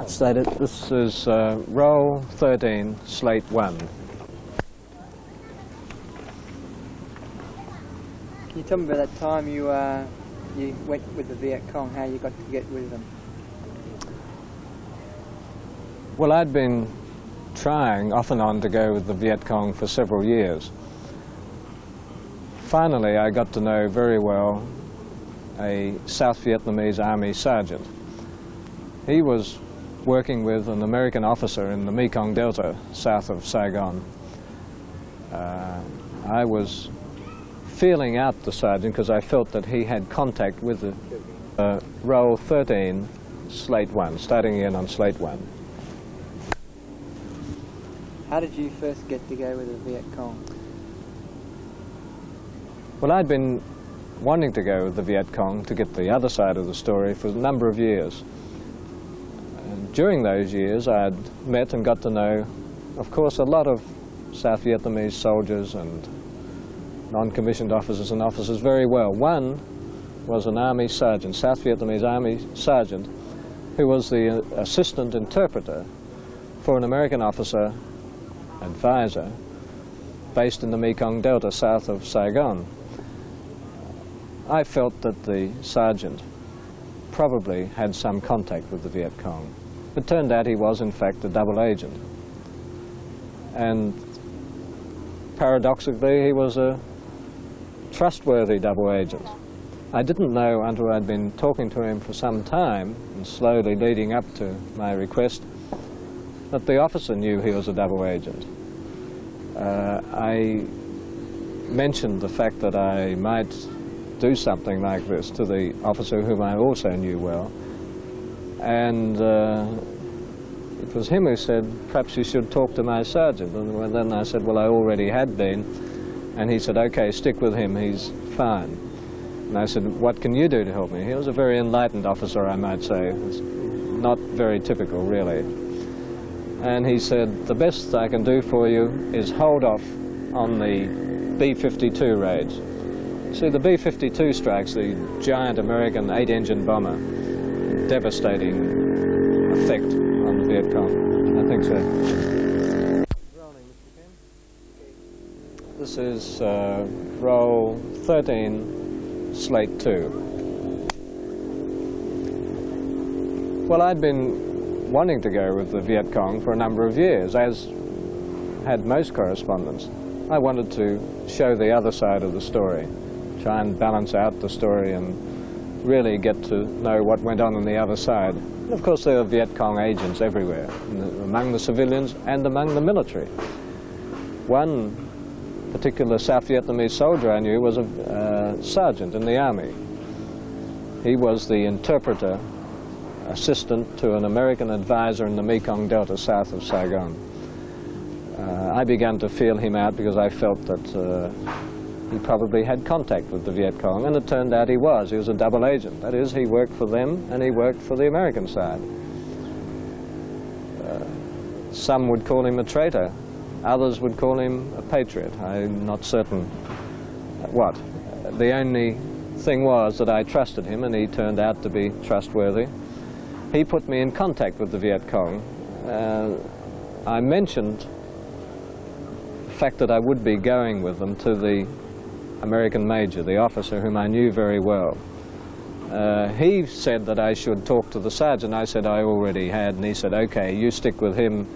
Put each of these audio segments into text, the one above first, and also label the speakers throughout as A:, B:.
A: Stated, this is roll 13, slate 1.
B: Can you tell me about that time you went with the Viet Cong, how you got to get rid of them?
A: Well, I'd been trying off and on to go with the Viet Cong for several years. Finally, I got to know very well a South Vietnamese Army sergeant. He was working with an American officer in the Mekong Delta south of Saigon. I was feeling out the sergeant because I felt that he had contact with the roll 13, slate 1, starting in on slate 1.
B: How did you first get to go with the Viet Cong?
A: Well, I'd been wanting to go with the Viet Cong to get the other side of the story for a number of years. And during those years, I'd met and got to know, of course, a lot of South Vietnamese soldiers and non-commissioned officers and officers very well. One was an Army sergeant, South Vietnamese Army sergeant, who was the assistant interpreter for an American officer, advisor, based in the Mekong Delta south of Saigon. I felt that the sergeant probably had some contact with the Viet Cong. It turned out he was, in fact, a double agent. And paradoxically, he was a trustworthy double agent. I didn't know until I'd been talking to him for some time, and slowly leading up to my request, that the officer knew he was a double agent. I mentioned the fact that I might do something like this to the officer whom I also knew well, and it was him who said, perhaps you should talk to my sergeant. And then I said, well, I already had been, and he said, okay, stick with him, he's fine. And I said, what can you do to help me? He was a very enlightened officer, I might say. It's not very typical, really. And he said, the best I can do for you is hold off on the B-52 raids. See, the B-52 strikes, the giant American 8-engine bomber, devastating effect on the Viet Cong. I think so. Rolling, Mr. Ken. This is roll 13, slate 2. Well, I'd been wanting to go with the Viet Cong for a number of years, as had most correspondents. I wanted to show the other side of the story, try and balance out the story and really get to know what went on the other side. And of course, there are Viet Cong agents everywhere, among the civilians and among the military. One particular South Vietnamese soldier I knew was a sergeant in the army. He was the interpreter, assistant to an American advisor in the Mekong Delta south of Saigon. I began to feel him out because I felt that he probably had contact with the Viet Cong, and it turned out he was. He was a double agent. That is, he worked for them and he worked for the American side. Some would call him a traitor. Others would call him a patriot. I'm not certain what. The only thing was that I trusted him, and he turned out to be trustworthy. He put me in contact with the Viet Cong. I mentioned the fact that I would be going with them to the American major, the officer whom I knew very well. He said that I should talk to the sergeant. I said I already had, and he said, okay, you stick with him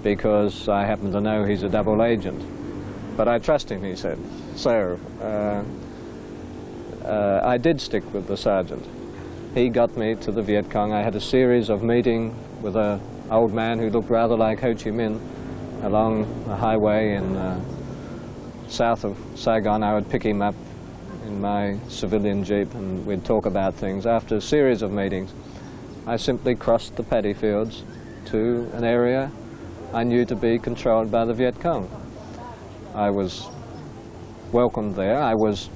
A: because I happen to know he's a double agent. But I trust him, he said. So I did stick with the sergeant. He got me to the Viet Cong. I had a series of meetings with an old man who looked rather like Ho Chi Minh along the highway in south of Saigon. I would pick him up in my civilian jeep and we'd talk about things. After a series of meetings, I simply crossed the paddy fields to an area I knew to be controlled by the Viet Cong. I was welcomed there. I was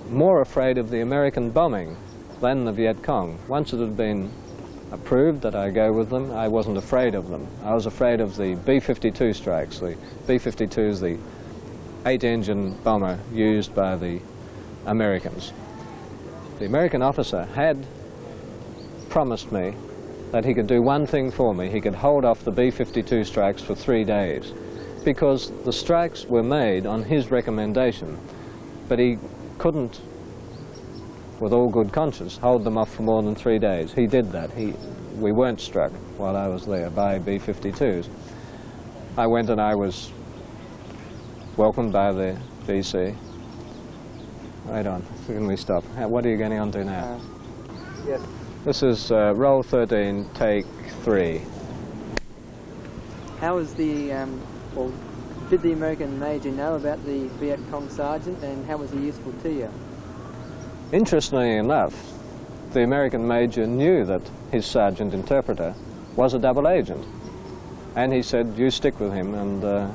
A: more afraid of the American bombing than the Viet Cong. Once it had been approved that I go with them, I wasn't afraid of them. I was afraid of the B-52 strikes. The B-52 is the 8-engine bomber used by the Americans. The American officer had promised me that he could do one thing for me. He could hold off the B-52 strikes for 3 days, because the strikes were made on his recommendation, but he couldn't, with all good conscience, hold them off for more than 3 days. He did that. We weren't struck while I was there by B-52s. I went and I was welcomed by the VC. Wait on, can we stop? What are you getting on to now?
B: Yes.
A: This is roll 13, take 3.
B: How was the, well, did the American major know about the Viet Cong sergeant, and how was he useful to you?
A: Interestingly enough, the American major knew that his sergeant interpreter was a double agent. And he said, you stick with him and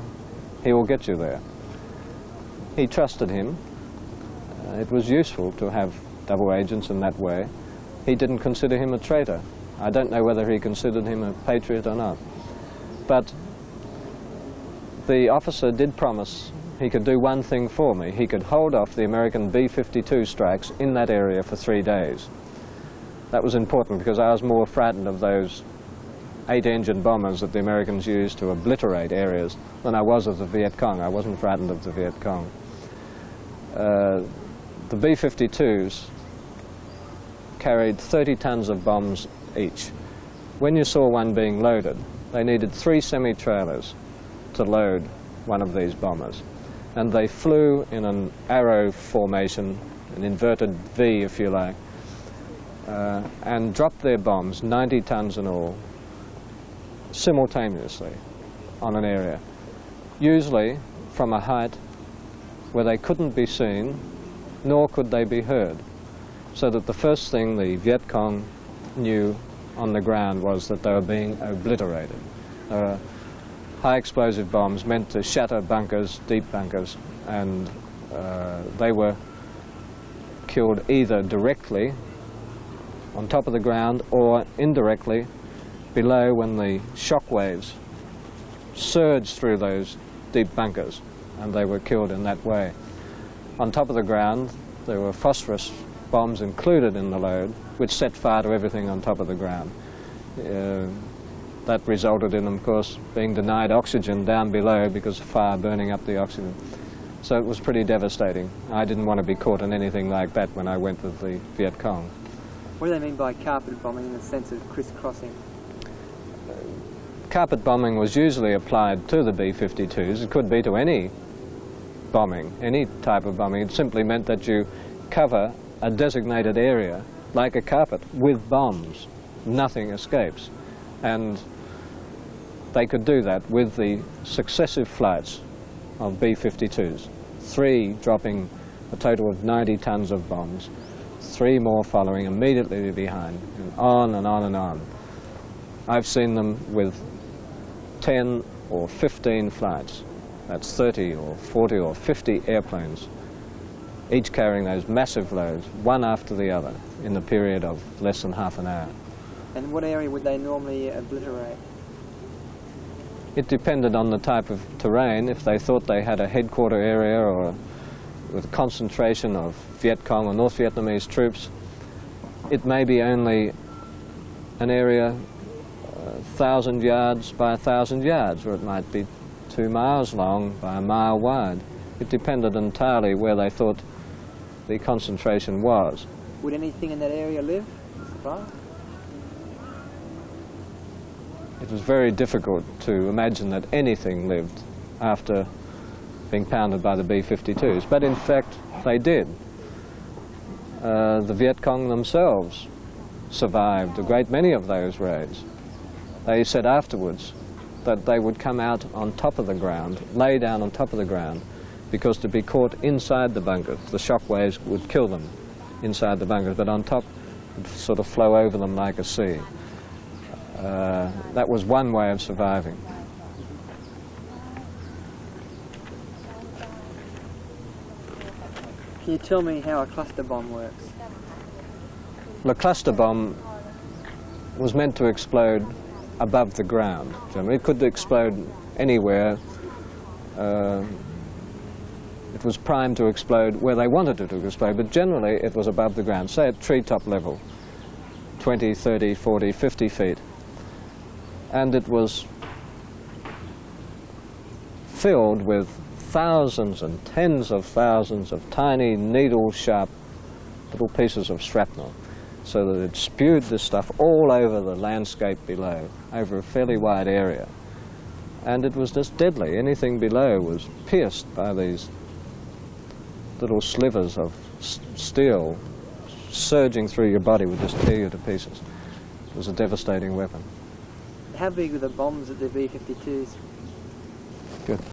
A: he will get you there. He trusted him. It was useful to have double agents in that way. He didn't consider him a traitor. I don't know whether he considered him a patriot or not. But the officer did promise he could do one thing for me. He could hold off the American B-52 strikes in that area for 3 days. That was important because I was more frightened of those 8-engine bombers that the Americans used to obliterate areas than I was of the Viet Cong. I wasn't frightened of the Viet Cong. The B-52s carried 30 tons of bombs each. When you saw one being loaded, they needed 3 semi-trailers to load one of these bombers. And they flew in an arrow formation, an inverted V if you like, and dropped their bombs, 90 tons in all, simultaneously on an area, usually from a height where they couldn't be seen, nor could they be heard. So that the first thing the Viet Cong knew on the ground was that they were being obliterated. High explosive bombs meant to shatter bunkers, deep bunkers, and they were killed either directly on top of the ground or indirectly below when the shock waves surged through those deep bunkers, and they were killed in that way. On top of the ground, there were phosphorus bombs included in the load, which set fire to everything on top of the ground. That resulted in, of course, being denied oxygen down below because of fire burning up the oxygen. So it was pretty devastating. I didn't want to be caught in anything like that when I went with the Viet Cong.
B: What do they mean by carpet bombing in the sense of crisscrossing?
A: Carpet bombing was usually applied to the B-52s. It could be to any bombing, any type of bombing. It simply meant that you cover a designated area like a carpet with bombs. Nothing escapes. And they could do that with the successive flights of B-52s, 3 dropping a total of 90 tons of bombs, 3 more following immediately behind, and on and on and on. I've seen them with 10 or 15 flights. That's 30 or 40 or 50 airplanes, each carrying those massive loads, one after the other, in the period of less than half an hour.
B: And what area would they normally obliterate?
A: It depended on the type of terrain. If they thought they had a headquarter area or with a concentration of Viet Cong or North Vietnamese troops, it may be only an area 1,000 yards by 1,000 yards, or it might be 2 miles long by a mile wide. It depended entirely where they thought the concentration was.
B: Would anything in that area live? Survive?
A: It was very difficult to imagine that anything lived after being pounded by the B-52s, but in fact they did. The Viet Cong themselves survived a great many of those raids. They said afterwards that they would come out on top of the ground, lay down on top of the ground, because to be caught inside the bunkers, the shock waves would kill them inside the bunkers, but on top would sort of flow over them like a sea. That was one way of surviving.
B: Can you tell me how a cluster bomb works?
A: The cluster bomb was meant to explode above the ground. It could explode anywhere it was primed to explode where they wanted it to explode, but generally it was above the ground, say at treetop level, 20, 30, 40, 50 feet. And it was filled with thousands and tens of thousands of tiny needle-sharp little pieces of shrapnel, so that it spewed this stuff all over the landscape below, over a fairly wide area. And it was just deadly. Anything below was pierced by these little slivers of steel surging through your body would just tear you to pieces. It was a devastating weapon.
B: How big were the bombs at the B-52s?
A: Good.